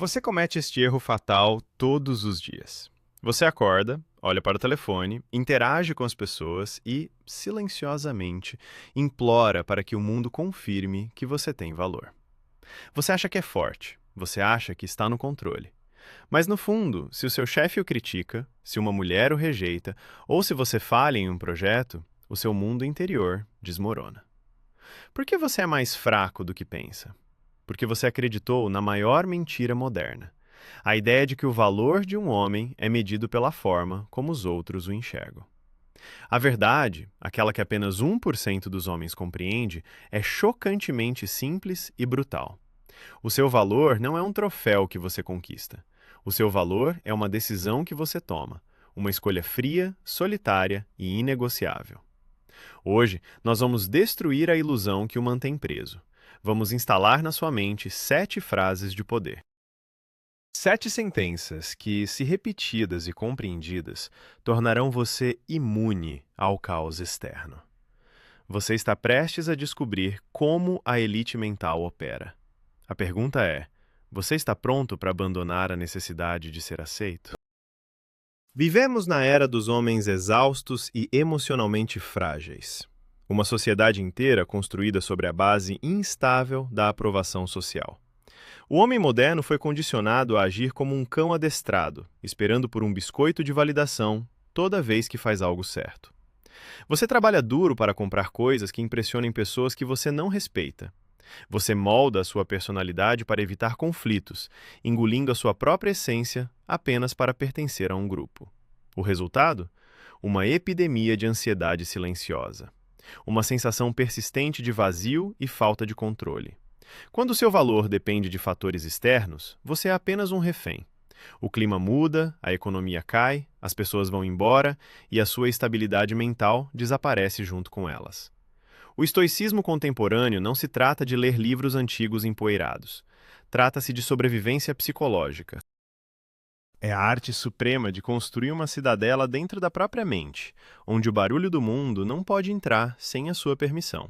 Você comete este erro fatal todos os dias. Você acorda, olha para o telefone, interage com as pessoas e, silenciosamente, implora para que o mundo confirme que você tem valor. Você acha que é forte, você acha que está no controle. Mas no fundo, se o seu chefe o critica, se uma mulher o rejeita ou se você falha em um projeto, o seu mundo interior desmorona. Por que você é mais fraco do que pensa? Porque você acreditou na maior mentira moderna. A ideia de que o valor de um homem é medido pela forma como os outros o enxergam. A verdade, aquela que apenas 1% dos homens compreende, é chocantemente simples e brutal. O seu valor não é um troféu que você conquista. O seu valor é uma decisão que você toma, uma escolha fria, solitária e inegociável. Hoje, nós vamos destruir a ilusão que o mantém preso. Vamos instalar na sua mente 7 frases de poder. 7 sentenças que, se repetidas e compreendidas, tornarão você imune ao caos externo. Você está prestes a descobrir como a elite mental opera. A pergunta é: você está pronto para abandonar a necessidade de ser aceito? Vivemos na era dos homens exaustos e emocionalmente frágeis. Uma sociedade inteira construída sobre a base instável da aprovação social. O homem moderno foi condicionado a agir como um cão adestrado, esperando por um biscoito de validação toda vez que faz algo certo. Você trabalha duro para comprar coisas que impressionem pessoas que você não respeita. Você molda a sua personalidade para evitar conflitos, engolindo a sua própria essência apenas para pertencer a um grupo. O resultado? Uma epidemia de ansiedade silenciosa. Uma sensação persistente de vazio e falta de controle. Quando seu valor depende de fatores externos, você é apenas um refém. O clima muda, a economia cai, as pessoas vão embora e a sua estabilidade mental desaparece junto com elas. O estoicismo contemporâneo não se trata de ler livros antigos empoeirados. Trata-se de sobrevivência psicológica. É a arte suprema de construir uma cidadela dentro da própria mente, onde o barulho do mundo não pode entrar sem a sua permissão.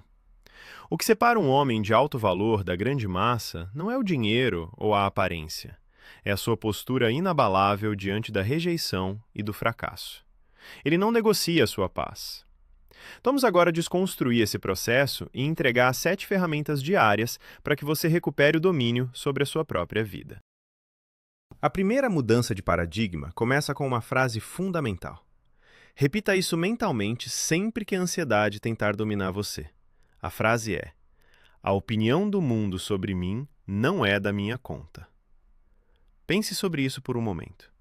O que separa um homem de alto valor da grande massa não é o dinheiro ou a aparência. É a sua postura inabalável diante da rejeição e do fracasso. Ele não negocia a sua paz. Vamos agora desconstruir esse processo e entregar 7 ferramentas diárias para que você recupere o domínio sobre a sua própria vida. A primeira mudança de paradigma começa com uma frase fundamental. Repita isso mentalmente sempre que a ansiedade tentar dominar você. A frase é: a opinião do mundo sobre mim não é da minha conta. Pense sobre isso por um momento.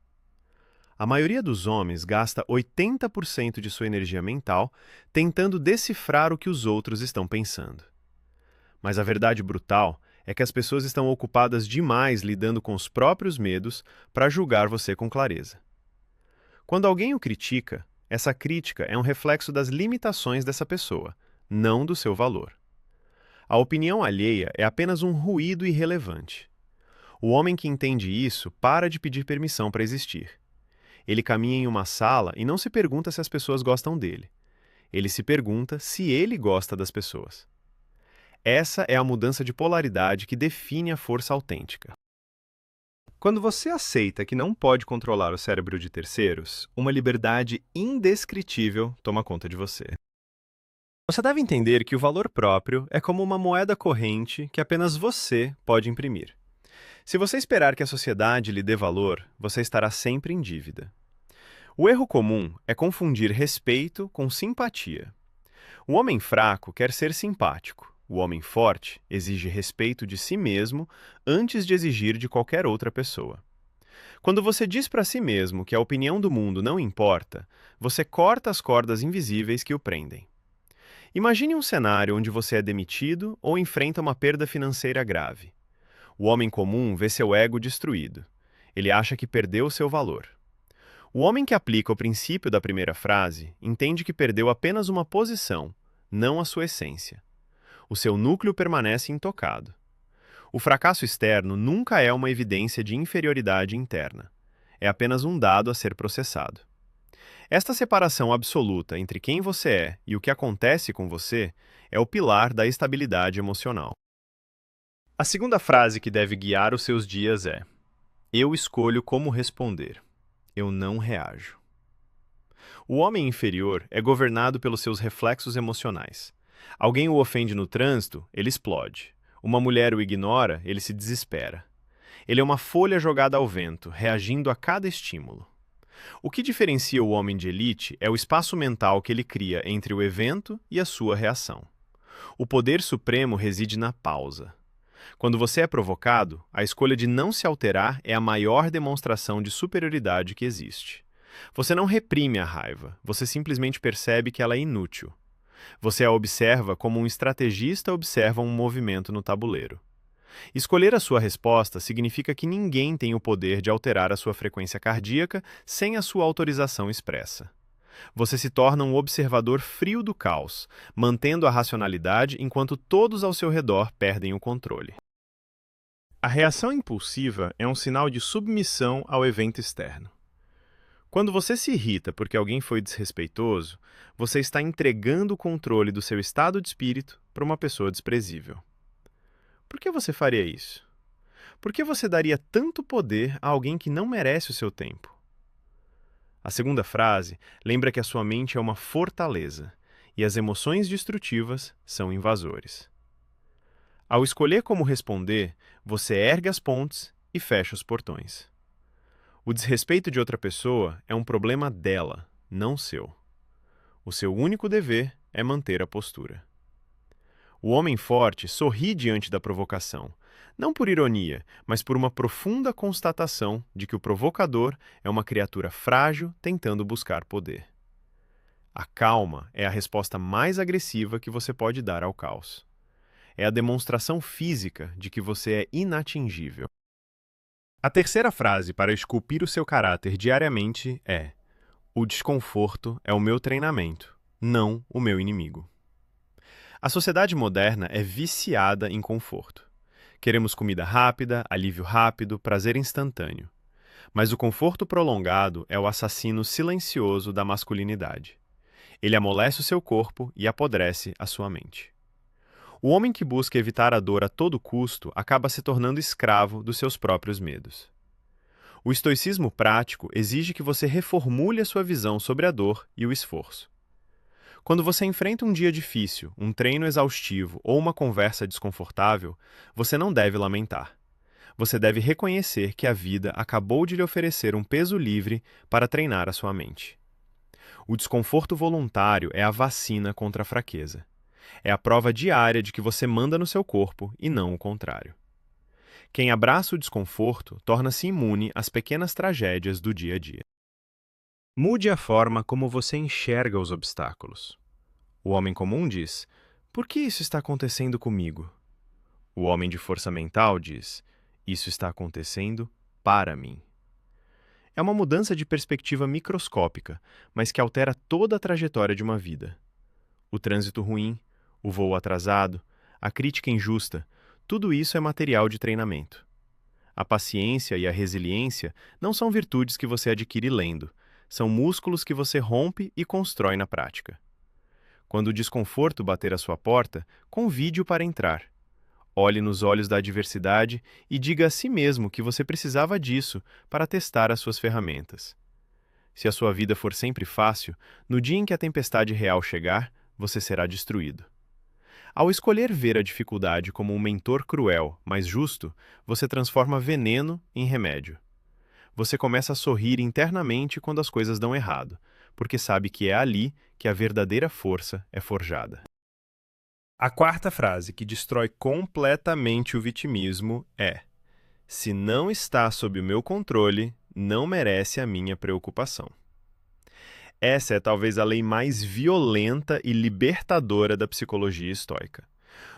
A maioria dos homens gasta 80% de sua energia mental tentando decifrar o que os outros estão pensando. Mas a verdade brutal é que as pessoas estão ocupadas demais lidando com os próprios medos para julgar você com clareza. Quando alguém o critica, essa crítica é um reflexo das limitações dessa pessoa, não do seu valor. A opinião alheia é apenas um ruído irrelevante. O homem que entende isso para de pedir permissão para existir. Ele caminha em uma sala e não se pergunta se as pessoas gostam dele. Ele se pergunta se ele gosta das pessoas. Essa é a mudança de polaridade que define a força autêntica. Quando você aceita que não pode controlar o cérebro de terceiros, uma liberdade indescritível toma conta de você. Você deve entender que o valor próprio é como uma moeda corrente que apenas você pode imprimir. Se você esperar que a sociedade lhe dê valor, você estará sempre em dívida. O erro comum é confundir respeito com simpatia. O homem fraco quer ser simpático. O homem forte exige respeito de si mesmo antes de exigir de qualquer outra pessoa. Quando você diz para si mesmo que a opinião do mundo não importa, você corta as cordas invisíveis que o prendem. Imagine um cenário onde você é demitido ou enfrenta uma perda financeira grave. O homem comum vê seu ego destruído. Ele acha que perdeu seu valor. O homem que aplica o princípio da primeira frase entende que perdeu apenas uma posição, não a sua essência. O seu núcleo permanece intocado. O fracasso externo nunca é uma evidência de inferioridade interna. É apenas um dado a ser processado. Esta separação absoluta entre quem você é e o que acontece com você é o pilar da estabilidade emocional. A segunda frase que deve guiar os seus dias é: Eu escolho como responder. Eu não reajo. O homem inferior é governado pelos seus reflexos emocionais. Alguém o ofende no trânsito, ele explode. Uma mulher o ignora, ele se desespera. Ele é uma folha jogada ao vento, reagindo a cada estímulo. O que diferencia o homem de elite é o espaço mental que ele cria entre o evento e a sua reação. O poder supremo reside na pausa. Quando você é provocado, a escolha de não se alterar é a maior demonstração de superioridade que existe. Você não reprime a raiva, você simplesmente percebe que ela é inútil. Você a observa como um estrategista observa um movimento no tabuleiro. Escolher a sua resposta significa que ninguém tem o poder de alterar a sua frequência cardíaca sem a sua autorização expressa. Você se torna um observador frio do caos, mantendo a racionalidade enquanto todos ao seu redor perdem o controle. A reação impulsiva é um sinal de submissão ao evento externo. Quando você se irrita porque alguém foi desrespeitoso, você está entregando o controle do seu estado de espírito para uma pessoa desprezível. Por que você faria isso? Por que você daria tanto poder a alguém que não merece o seu tempo? A segunda frase lembra que a sua mente é uma fortaleza e as emoções destrutivas são invasores. Ao escolher como responder, você ergue as pontes e fecha os portões. O desrespeito de outra pessoa é um problema dela, não seu. O seu único dever é manter a postura. O homem forte sorri diante da provocação, não por ironia, mas por uma profunda constatação de que o provocador é uma criatura frágil tentando buscar poder. A calma é a resposta mais agressiva que você pode dar ao caos. É a demonstração física de que você é inatingível. A terceira frase para esculpir o seu caráter diariamente é: o desconforto é o meu treinamento, não o meu inimigo. A sociedade moderna é viciada em conforto. Queremos comida rápida, alívio rápido, prazer instantâneo. Mas o conforto prolongado é o assassino silencioso da masculinidade. Ele amolece o seu corpo e apodrece a sua mente. O homem que busca evitar a dor a todo custo acaba se tornando escravo dos seus próprios medos. O estoicismo prático exige que você reformule a sua visão sobre a dor e o esforço. Quando você enfrenta um dia difícil, um treino exaustivo ou uma conversa desconfortável, você não deve lamentar. Você deve reconhecer que a vida acabou de lhe oferecer um peso livre para treinar a sua mente. O desconforto voluntário é a vacina contra a fraqueza. É a prova diária de que você manda no seu corpo e não o contrário. Quem abraça o desconforto torna-se imune às pequenas tragédias do dia a dia. Mude a forma como você enxerga os obstáculos. O homem comum diz: por que isso está acontecendo comigo? O homem de força mental diz: isso está acontecendo para mim. É uma mudança de perspectiva microscópica, mas que altera toda a trajetória de uma vida. O trânsito ruim, o voo atrasado, a crítica injusta, tudo isso é material de treinamento. A paciência e a resiliência não são virtudes que você adquire lendo, são músculos que você rompe e constrói na prática. Quando o desconforto bater à sua porta, convide-o para entrar. Olhe nos olhos da adversidade e diga a si mesmo que você precisava disso para testar as suas ferramentas. Se a sua vida for sempre fácil, no dia em que a tempestade real chegar, você será destruído. Ao escolher ver a dificuldade como um mentor cruel, mas justo, você transforma veneno em remédio. Você começa a sorrir internamente quando as coisas dão errado, porque sabe que é ali que a verdadeira força é forjada. A quarta frase que destrói completamente o vitimismo é: se não está sob o meu controle, não merece a minha preocupação. Essa é talvez a lei mais violenta e libertadora da psicologia estoica.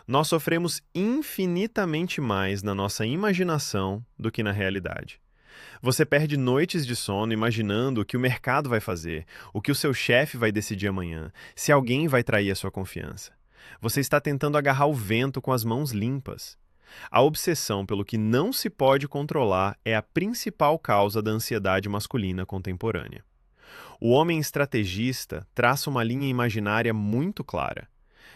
Nós sofremos infinitamente mais na nossa imaginação do que na realidade. Você perde noites de sono imaginando o que o mercado vai fazer, o que o seu chefe vai decidir amanhã, se alguém vai trair a sua confiança. Você está tentando agarrar o vento com as mãos limpas. A obsessão pelo que não se pode controlar é a principal causa da ansiedade masculina contemporânea. O homem estrategista traça uma linha imaginária muito clara.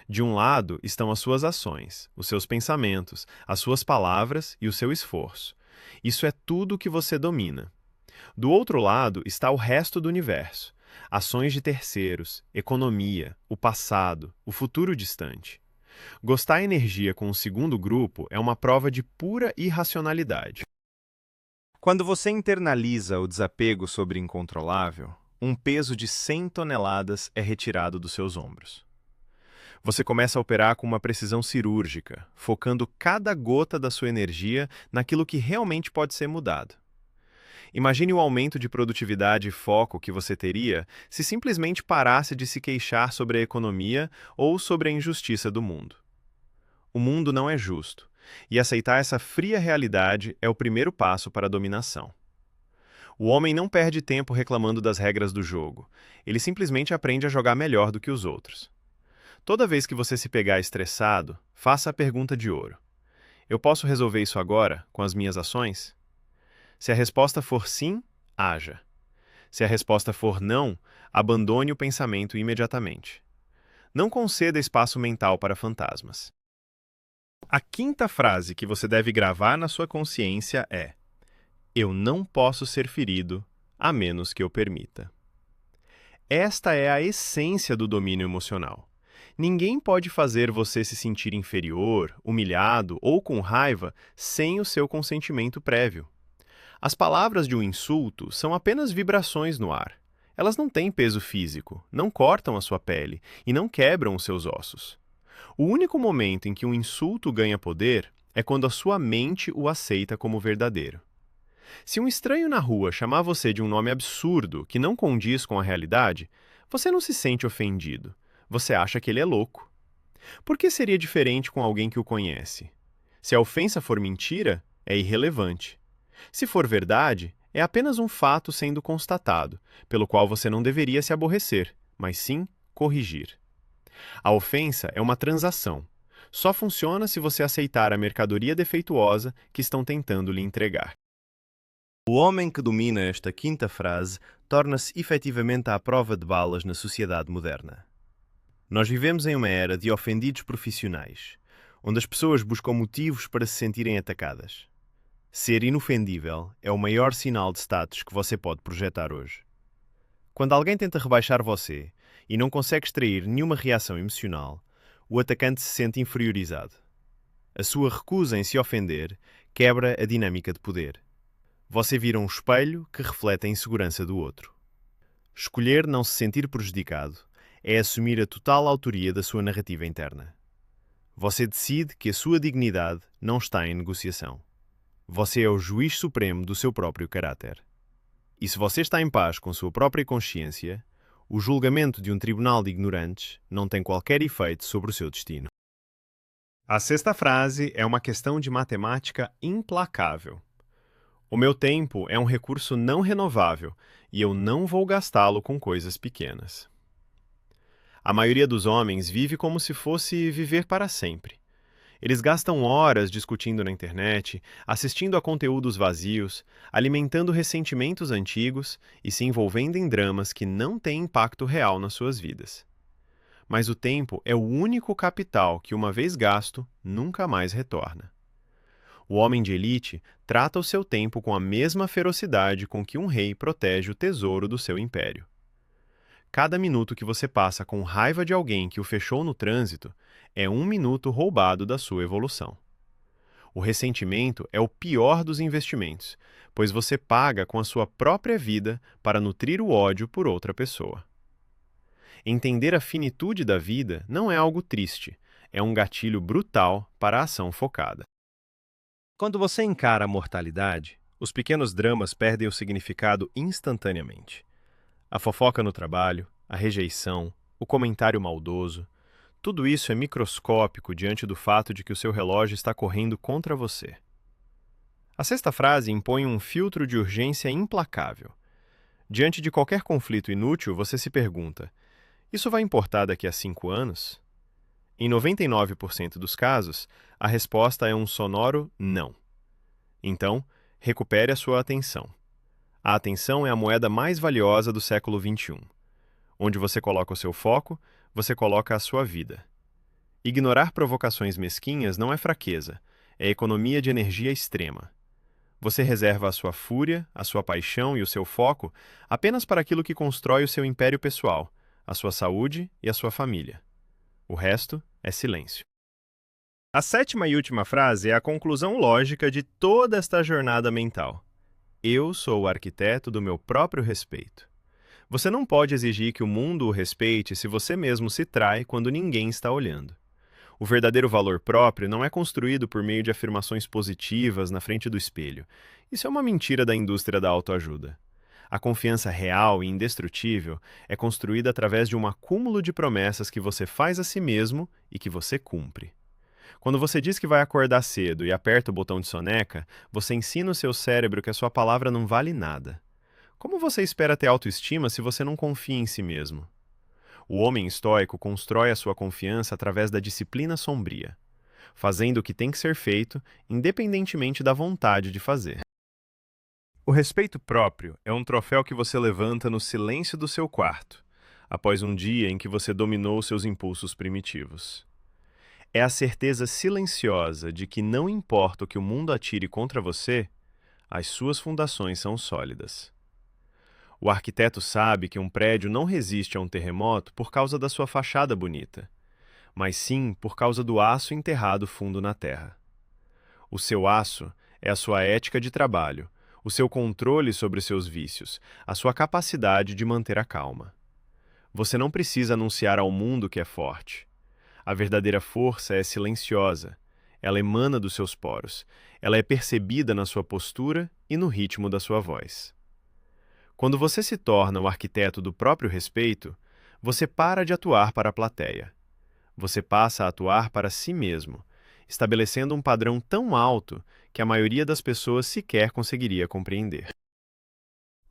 De um lado estão as suas ações, os seus pensamentos, as suas palavras e o seu esforço. Isso é tudo que você domina. Do outro lado está o resto do universo: ações de terceiros, economia, o passado, o futuro distante. Gostar energia com o segundo grupo é uma prova de pura irracionalidade. Quando você internaliza o desapego sobre o incontrolável, um peso de 100 toneladas é retirado dos seus ombros. Você começa a operar com uma precisão cirúrgica, focando cada gota da sua energia naquilo que realmente pode ser mudado. Imagine o aumento de produtividade e foco que você teria se simplesmente parasse de se queixar sobre a economia ou sobre a injustiça do mundo. O mundo não é justo, e aceitar essa fria realidade é o primeiro passo para a dominação. O homem não perde tempo reclamando das regras do jogo, ele simplesmente aprende a jogar melhor do que os outros. Toda vez que você se pegar estressado, faça a pergunta de ouro: eu posso resolver isso agora, com as minhas ações? Se a resposta for sim, haja. Se a resposta for não, abandone o pensamento imediatamente. Não conceda espaço mental para fantasmas. A quinta frase que você deve gravar na sua consciência é: eu não posso ser ferido, a menos que eu permita. Esta é a essência do domínio emocional. Ninguém pode fazer você se sentir inferior, humilhado ou com raiva sem o seu consentimento prévio. As palavras de um insulto são apenas vibrações no ar. Elas não têm peso físico, não cortam a sua pele e não quebram os seus ossos. O único momento em que um insulto ganha poder é quando a sua mente o aceita como verdadeiro. Se um estranho na rua chamar você de um nome absurdo que não condiz com a realidade, você não se sente ofendido. Você acha que ele é louco. Por que seria diferente com alguém que o conhece? Se a ofensa for mentira, é irrelevante. Se for verdade, é apenas um fato sendo constatado, pelo qual você não deveria se aborrecer, mas sim corrigir. A ofensa é uma transação. Só funciona se você aceitar a mercadoria defeituosa que estão tentando lhe entregar. O homem que domina esta quinta frase torna-se efetivamente à prova de balas na sociedade moderna. Nós vivemos em uma era de ofendidos profissionais, onde as pessoas buscam motivos para se sentirem atacadas. Ser inofendível é o maior sinal de status que você pode projetar hoje. Quando alguém tenta rebaixar você e não consegue extrair nenhuma reação emocional, o atacante se sente inferiorizado. A sua recusa em se ofender quebra a dinâmica de poder. Você vira um espelho que reflete a insegurança do outro. Escolher não se sentir prejudicado é assumir a total autoria da sua narrativa interna. Você decide que a sua dignidade não está em negociação. Você é o juiz supremo do seu próprio caráter. E se você está em paz com sua própria consciência, o julgamento de um tribunal de ignorantes não tem qualquer efeito sobre o seu destino. A sexta frase é uma questão de matemática implacável. O meu tempo é um recurso não renovável e eu não vou gastá-lo com coisas pequenas. A maioria dos homens vive como se fosse viver para sempre. Eles gastam horas discutindo na internet, assistindo a conteúdos vazios, alimentando ressentimentos antigos e se envolvendo em dramas que não têm impacto real nas suas vidas. Mas o tempo é o único capital que, uma vez gasto, nunca mais retorna. O homem de elite trata o seu tempo com a mesma ferocidade com que um rei protege o tesouro do seu império. Cada minuto que você passa com raiva de alguém que o fechou no trânsito é um minuto roubado da sua evolução. O ressentimento é o pior dos investimentos, pois você paga com a sua própria vida para nutrir o ódio por outra pessoa. Entender a finitude da vida não é algo triste, é um gatilho brutal para a ação focada. Quando você encara a mortalidade, os pequenos dramas perdem o significado instantaneamente. A fofoca no trabalho, a rejeição, o comentário maldoso, tudo isso é microscópico diante do fato de que o seu relógio está correndo contra você. A sexta frase impõe um filtro de urgência implacável. Diante de qualquer conflito inútil, você se pergunta: isso vai importar daqui a 5 anos? Em 99% dos casos, a resposta é um sonoro não. Então, recupere a sua atenção. A atenção é a moeda mais valiosa do século XXI. Onde você coloca o seu foco, você coloca a sua vida. Ignorar provocações mesquinhas não é fraqueza, é economia de energia extrema. Você reserva a sua fúria, a sua paixão e o seu foco apenas para aquilo que constrói o seu império pessoal, a sua saúde e a sua família. O resto é silêncio. A sétima e última frase é a conclusão lógica de toda esta jornada mental. Eu sou o arquiteto do meu próprio respeito. Você não pode exigir que o mundo o respeite se você mesmo se trai quando ninguém está olhando. O verdadeiro valor próprio não é construído por meio de afirmações positivas na frente do espelho. Isso é uma mentira da indústria da autoajuda. A confiança real e indestrutível é construída através de um acúmulo de promessas que você faz a si mesmo e que você cumpre. Quando você diz que vai acordar cedo e aperta o botão de soneca, você ensina o seu cérebro que a sua palavra não vale nada. Como você espera ter autoestima se você não confia em si mesmo? O homem estoico constrói a sua confiança através da disciplina sombria, fazendo o que tem que ser feito, independentemente da vontade de fazer. O respeito próprio é um troféu que você levanta no silêncio do seu quarto, após um dia em que você dominou seus impulsos primitivos. É a certeza silenciosa de que não importa o que o mundo atire contra você, as suas fundações são sólidas. O arquiteto sabe que um prédio não resiste a um terremoto por causa da sua fachada bonita, mas sim por causa do aço enterrado fundo na terra. O seu aço é a sua ética de trabalho, o seu controle sobre seus vícios, a sua capacidade de manter a calma. Você não precisa anunciar ao mundo que é forte. A verdadeira força é silenciosa. Ela emana dos seus poros. Ela é percebida na sua postura e no ritmo da sua voz. Quando você se torna o arquiteto do próprio respeito, você para de atuar para a plateia. Você passa a atuar para si mesmo, estabelecendo um padrão tão alto que a maioria das pessoas sequer conseguiria compreender.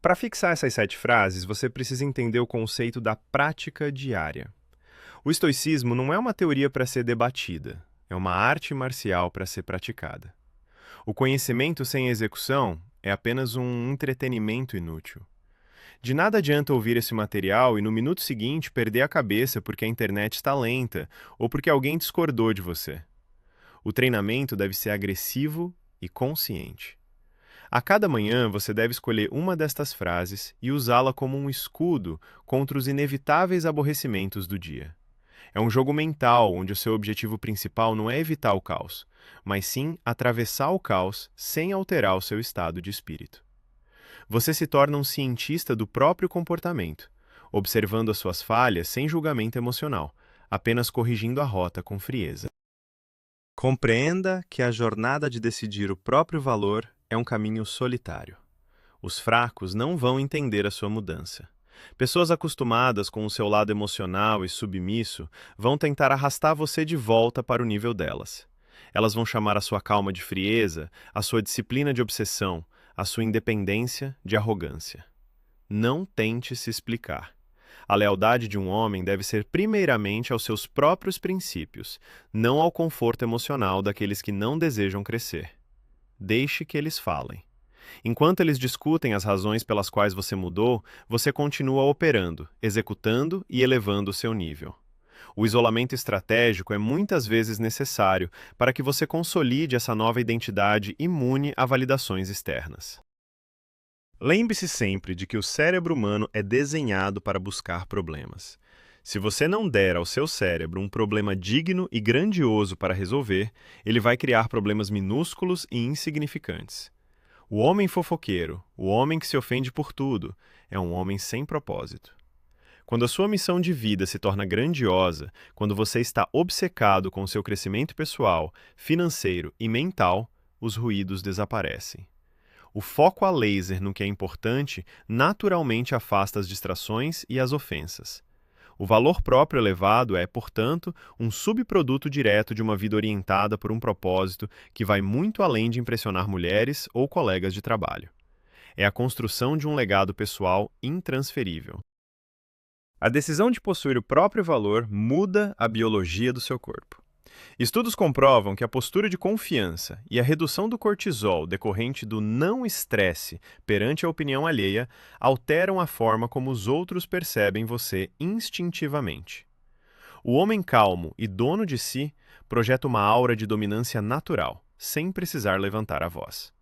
Para fixar essas 7 frases, você precisa entender o conceito da prática diária. O estoicismo não é uma teoria para ser debatida, é uma arte marcial para ser praticada. O conhecimento sem execução é apenas um entretenimento inútil. De nada adianta ouvir esse material e no minuto seguinte perder a cabeça porque a internet está lenta ou porque alguém discordou de você. O treinamento deve ser agressivo e consciente. A cada manhã você deve escolher uma destas frases e usá-la como um escudo contra os inevitáveis aborrecimentos do dia. É um jogo mental onde o seu objetivo principal não é evitar o caos, mas sim atravessar o caos sem alterar o seu estado de espírito. Você se torna um cientista do próprio comportamento, observando as suas falhas sem julgamento emocional, apenas corrigindo a rota com frieza. Compreenda que a jornada de decidir o próprio valor é um caminho solitário. Os fracos não vão entender a sua mudança. Pessoas acostumadas com o seu lado emocional e submisso vão tentar arrastar você de volta para o nível delas. Elas vão chamar a sua calma de frieza, a sua disciplina de obsessão, a sua independência de arrogância. Não tente se explicar. A lealdade de um homem deve ser primeiramente aos seus próprios princípios, não ao conforto emocional daqueles que não desejam crescer. Deixe que eles falem. Enquanto eles discutem as razões pelas quais você mudou, você continua operando, executando e elevando o seu nível. O isolamento estratégico é muitas vezes necessário para que você consolide essa nova identidade imune a validações externas. Lembre-se sempre de que o cérebro humano é desenhado para buscar problemas. Se você não der ao seu cérebro um problema digno e grandioso para resolver, ele vai criar problemas minúsculos e insignificantes. O homem fofoqueiro, o homem que se ofende por tudo, é um homem sem propósito. Quando a sua missão de vida se torna grandiosa, quando você está obcecado com o seu crescimento pessoal, financeiro e mental, os ruídos desaparecem. O foco a laser no que é importante naturalmente afasta as distrações e as ofensas. O valor próprio elevado é, portanto, um subproduto direto de uma vida orientada por um propósito que vai muito além de impressionar mulheres ou colegas de trabalho. É a construção de um legado pessoal intransferível. A decisão de possuir o próprio valor muda a biologia do seu corpo. Estudos comprovam que a postura de confiança e a redução do cortisol decorrente do não estresse perante a opinião alheia alteram a forma como os outros percebem você instintivamente. O homem calmo e dono de si projeta uma aura de dominância natural, sem precisar levantar a voz.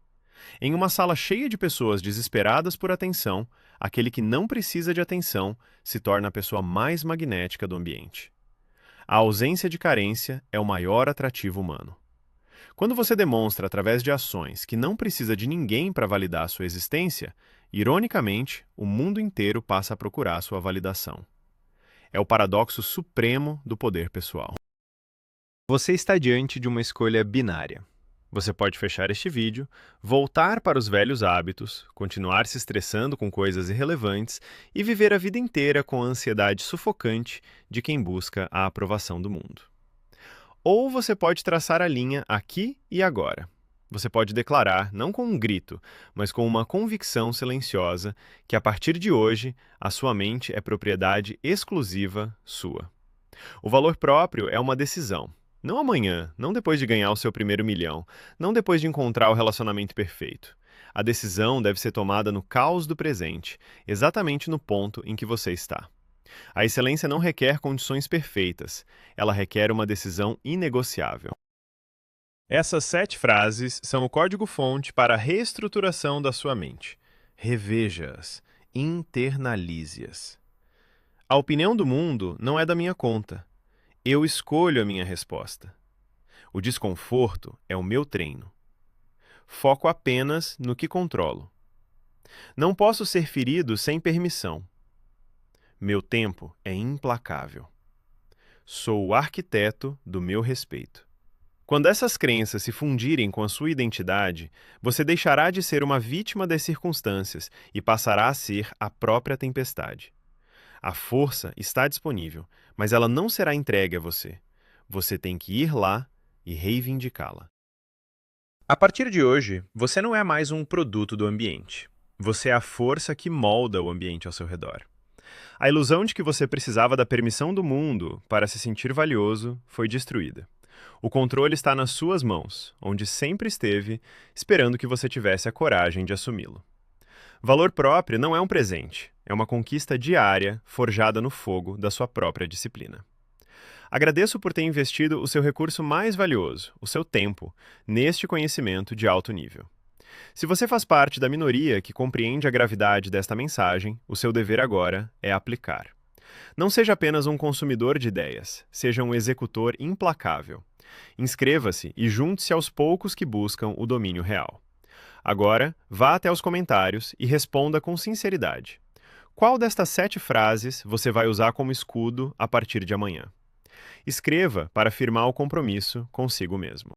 Em uma sala cheia de pessoas desesperadas por atenção, aquele que não precisa de atenção se torna a pessoa mais magnética do ambiente. A ausência de carência é o maior atrativo humano. Quando você demonstra através de ações que não precisa de ninguém para validar sua existência, ironicamente, o mundo inteiro passa a procurar sua validação. É o paradoxo supremo do poder pessoal. Você está diante de uma escolha binária. Você pode fechar este vídeo, voltar para os velhos hábitos, continuar se estressando com coisas irrelevantes e viver a vida inteira com a ansiedade sufocante de quem busca a aprovação do mundo. Ou você pode traçar a linha aqui e agora. Você pode declarar, não com um grito, mas com uma convicção silenciosa, que a partir de hoje, a sua mente é propriedade exclusiva sua. O valor próprio é uma decisão. Não amanhã, não depois de ganhar o seu primeiro milhão, não depois de encontrar o relacionamento perfeito. A decisão deve ser tomada no caos do presente, exatamente no ponto em que você está. A excelência não requer condições perfeitas, ela requer uma decisão inegociável. Essas 7 frases são o código-fonte para a reestruturação da sua mente. Reveja-as, internalize-as. A opinião do mundo não é da minha conta. Eu escolho a minha resposta. O desconforto é o meu treino. Foco apenas no que controlo. Não posso ser ferido sem permissão. Meu tempo é implacável. Sou o arquiteto do meu respeito. Quando essas crenças se fundirem com a sua identidade, você deixará de ser uma vítima das circunstâncias e passará a ser a própria tempestade. A força está disponível, mas ela não será entregue a você. Você tem que ir lá e reivindicá-la. A partir de hoje, você não é mais um produto do ambiente. Você é a força que molda o ambiente ao seu redor. A ilusão de que você precisava da permissão do mundo para se sentir valioso foi destruída. O controle está nas suas mãos, onde sempre esteve, esperando que você tivesse a coragem de assumi-lo. Valor próprio não é um presente, é uma conquista diária forjada no fogo da sua própria disciplina. Agradeço por ter investido o seu recurso mais valioso, o seu tempo, neste conhecimento de alto nível. Se você faz parte da minoria que compreende a gravidade desta mensagem, o seu dever agora é aplicar. Não seja apenas um consumidor de ideias, seja um executor implacável. Inscreva-se e junte-se aos poucos que buscam o domínio real. Agora, vá até os comentários e responda com sinceridade. Qual destas 7 frases você vai usar como escudo a partir de amanhã? Escreva para firmar o compromisso consigo mesmo.